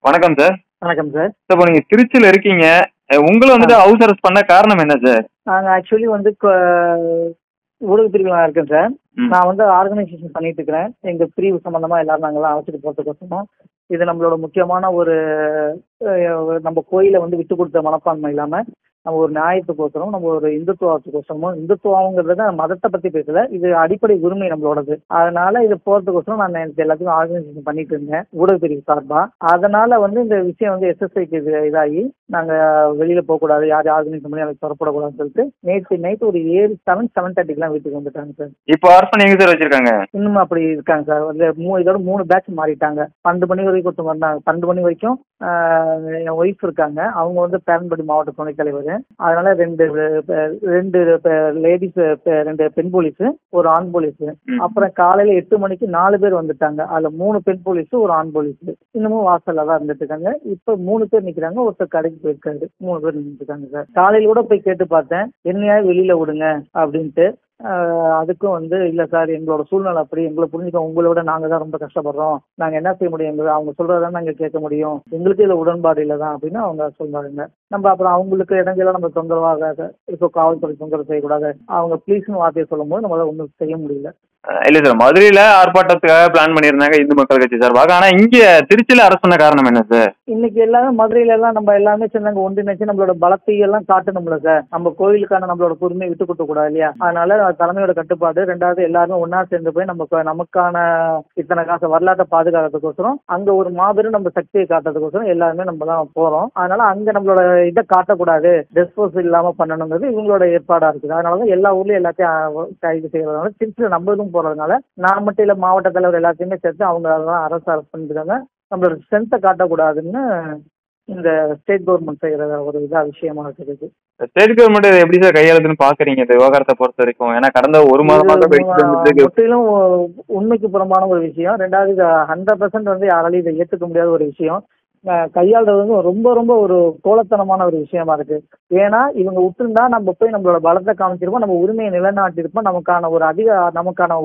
வணக்கம் சார். வணக்கம் sir. Sir இப்போ நீங்க திருச்சியில இருக்கீங்க. உங்கள ஆ. வந்துட்டு ஹவுஸ் அரெஸ்ட் பண்ண காரணம் என்ன சார்? நாங்க ஆக்சுவலி வந்து ஊடக பிரிவுல இருக்கேன் சார். ம். நான் வந்து ஆர்கனைசேஷன் பண்ணிட்டு இருக்கிறேன். எங்க பிரிவு சம்பந்தமா எல்லாரும் நாங்கெல்லாம் அழைச்சிட்டு போறதுக்கோசரம். இது நம்மளோட முக்கியமான ஒரு நம்ம கோயிலை வந்து விட்டு கொடுத்த மனப்பான்மை இல்லாம நம்ம ஒரு நியாயத்துக்கோசரம் நம்ம ஒரு இந்துத்துவத்துக்கோசரமும் இந்துத்துவங்கிறத மதத்தை பத்தி பேசல, இது அடிப்படை உரிமை நம்மளோடது. அதனால இது போறதுக்கோசரம் நான் எனக்கு எல்லாத்தையும் ஆர்கனைசேஷன் பண்ணிட்டு இருந்தேன் ஊடக பிரிவு சார்பா. அதனால வந்து இந்த விஷயம் வந்து எஸ்எஸ்ஐக்கு இதாகி நாங்க வெளியில போகக்கூடாது, யாரும் ஆர்கனைசேஷன் பண்ணி எனக்கு தொடப்படக்கூடாதுன்னு சொல்லிட்டு நேற்று நைட்டு ஒரு 7:30 வீட்டுக்கு வந்துட்டாங்க சார். இப்போ அரெஸ்ட் பண்ணி எங்க சார் வச்சிருக்காங்க? இன்னும் அப்படி இருக்காங்க சார். இதோட 3 பேட்ச் மாறிட்டாங்க. 12 மணி வரைக்கும் ஒருத்தவங்க வந்தாங்க. 12 மணி வரைக்கும் என் ஒய்ஃப் இருக்காங்க. அவங்க வந்து பேரன்படி மாவட்ட துணைத் தலைவர். அதனால ரெண்டு லேடிஸ், 2 பெண் போலீஸ், ஒரு ஆண் போலீஸ். அப்புறம் காலையில 8 மணிக்கு 4 பேர் வந்துட்டாங்க. அதுல 3 பெண் போலீஸ், ஒரு ஆண் போலீஸ். இன்னமும் வாசல்ல தான் இருந்துட்டு இருக்காங்க. இப்ப 3 பேர் நிக்கிறாங்க. ஒருத்தர் கடைக்கு போயிருக்காரு. 3 பேர் நின்றுட்டு இருக்காங்க சார். காலையில கூட போய் கேட்டு பார்த்தேன், என்னையாவது வெளியில விடுங்க அப்படின்ட்டு. அதுக்கும் வந்து இல்ல சார், எங்களோட சூழ்நிலை அப்படி, எங்களை புரிஞ்சுக்க, உங்களோட நாங்க தான் ரொம்ப கஷ்டப்படுறோம், நாங்க என்ன செய்ய முடியும், அவங்க சொல்றதான் நாங்க கேட்க முடியும், எங்களுக்கு இதுல உடன்பாடு இல்லதான் அப்படின்னு அவங்க சொல்றாங்க. நம்ம அப்புறம் அவங்களுக்கு இடங்கள்லாம் நம்ம தொந்தரவாக இப்போ காவல்துறை தொந்தரவு செய்யக்கூடாது, அவங்க ப்ளீஸ்னு வார்த்தையை சொல்லும் போது நம்மளால ஒன்றும் செய்ய முடியல. இல்ல சார், மதுரையில ஆர்ப்பாட்டத்துக்காக பிளான் பண்ணியிருந்தாங்க இந்து மக்கள் கட்சி சார்பாக. ஆனா இங்க திருச்சியில அரெஸ்ட் பண்ண காரணம் என்ன சார்? இன்னைக்கு எல்லாரும் மதுரையில எல்லாம் நம்ம எல்லாமே சேர்ந்தாங்க ஒன்றிணைச்சு நம்மளோட பலத்தை எல்லாம் காட்டணும்ல சார். நம்ம கோயிலுக்கான நம்மளோட பொறுமையை விட்டு கொடுக்க கூடாது இல்லையா? அதனால தலைமையோட கட்டுப்பாடு. 2வது எல்லாருமே ஒன்னா சேர்ந்து போய் நமக்கான இத்தனை காசு வரலாற்றை பாதுகாக்கிறதுக்கோசரம் அங்க ஒரு மாபெரும் நம்ம சக்தியை காட்டுறதுக்கோசரம் எல்லாருமே நம்ம தான் போறோம். அதனால அங்க நம்மளோட இதை காட்டக்கூடாது, டிஸ்போஸ் இல்லாம பண்ணணுங்கிறது இவங்களோட ஏற்பாடா இருக்குது. அதனாலதான் எல்லா ஊர்லயும் எல்லாத்தையும் கைது செய்யறதுனால திருச்சியில நம்ம போறதுனால நான் மட்டும் இல்ல, மாவட்ட தலைவர் எல்லாத்தையுமே சேர்த்து அவங்க அதெல்லாம் அரெஸ்ட் பண்ணிருக்காங்க. நம்மளோட ஸ்ட்ரென்த்தை காட்டக்கூடாதுன்னு இந்த ஸ்டேட் கவர்மெண்ட் செய்யற ஒரு விஷயமா இருக்குது. ஸ்டேட் கவர்மெண்ட் எப்படி சார் கையாளுதுன்னு பாக்குறீங்க இந்த விவகாரத்தை பொறுத்த வரைக்கும்? ஏன்னா கடந்த ஒரு மாதமாக முற்றிலும் உண்மைக்கு புறம்பான ஒரு விஷயம். 2வது 100% வந்து யாராலையும் இதை ஏற்றுக்க முடியாத ஒரு விஷயம். கையாளுறது வந்து ரொம்ப ரொம்ப ஒரு கோலத்தனமான ஒரு விஷயமா இருக்கு. ஏன்னா இவங்க விட்டுருந்தா நம்ம போய் நம்மளோட பலத்தை காமிச்சிருப்போம், நம்ம உரிமையை நிலைநாட்டிருப்போம், நமக்கான ஒரு நமக்கான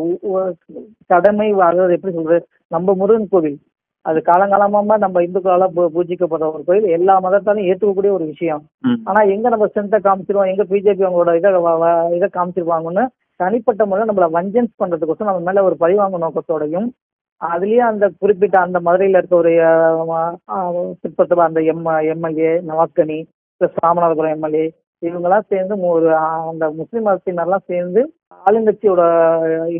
கடமை, அதாவது எப்படி சொல்றது, நம்ம முருகன் கோவில் அது காலங்காலமா நம்ம இந்துக்களால பூஜிக்கப்படுற ஒரு கோயில், எல்லா மதத்தாலும் ஏற்றுக்கக்கூடிய ஒரு விஷயம். ஆனா எங்க நம்ம ஸ்ட்ரென்த்தை காமிச்சிருவோம், எங்க பிஜேபி அவங்களோட இதை காமிச்சிருவாங்கன்னு தனிப்பட்ட முறையில் நம்மளை வஞ்சன்ஸ் பண்றதுக்கோசம் நம்ம மேல ஒரு பழிவாங்க நோக்கத்தோடையும், அதுலயே அந்த குறிப்பிட்ட அந்த மதுரையில இருக்க ஒரு சிற்பத்தை அந்த MLA Navas Kani plus Ramanathapuram MLA இவங்கெல்லாம் சேர்ந்து ஒரு அந்த முஸ்லீம் மதத்தினர்லாம் சேர்ந்து ஆளுங்கட்சியோட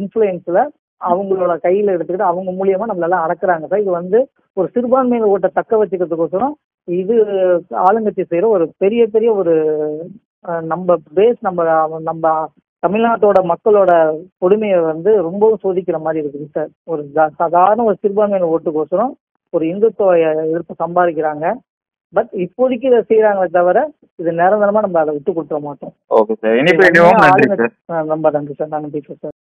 இன்ஃபுளுயன்ஸ்ல அவங்களோட கையில எடுத்துக்கிட்டு அவங்க மூலியமா நம்மளெல்லாம் அடக்குறாங்க சார். இது வந்து ஒரு சிறுபான்மையின ஓட்டை தக்க வச்சுக்கிறதுக்கோசரம் இது ஆளுங்கட்சி செய்யற ஒரு பெரிய பெரிய ஒரு நம்ம பேஸ், நம்ம தமிழ்நாட்டோட மக்களோட கொடுமையை வந்து ரொம்பவும் சோதிக்கிற மாதிரி இருக்குது சார். ஒரு சாதாரண ஒரு சிறுபான்மையின ஓட்டுக்கோசரம் ஒரு இந்துத்துவ எதிர்ப்பு சம்பாதிக்கிறாங்க. பட் இப்போதைக்கு இதை செய்யறாங்களே தவிர இது நிரந்தரமா நம்ம அதை விட்டு கொடுத்துட மாட்டோம். Okay sir. ரொம்ப நன்றி சார். நான் நன்றி சார்.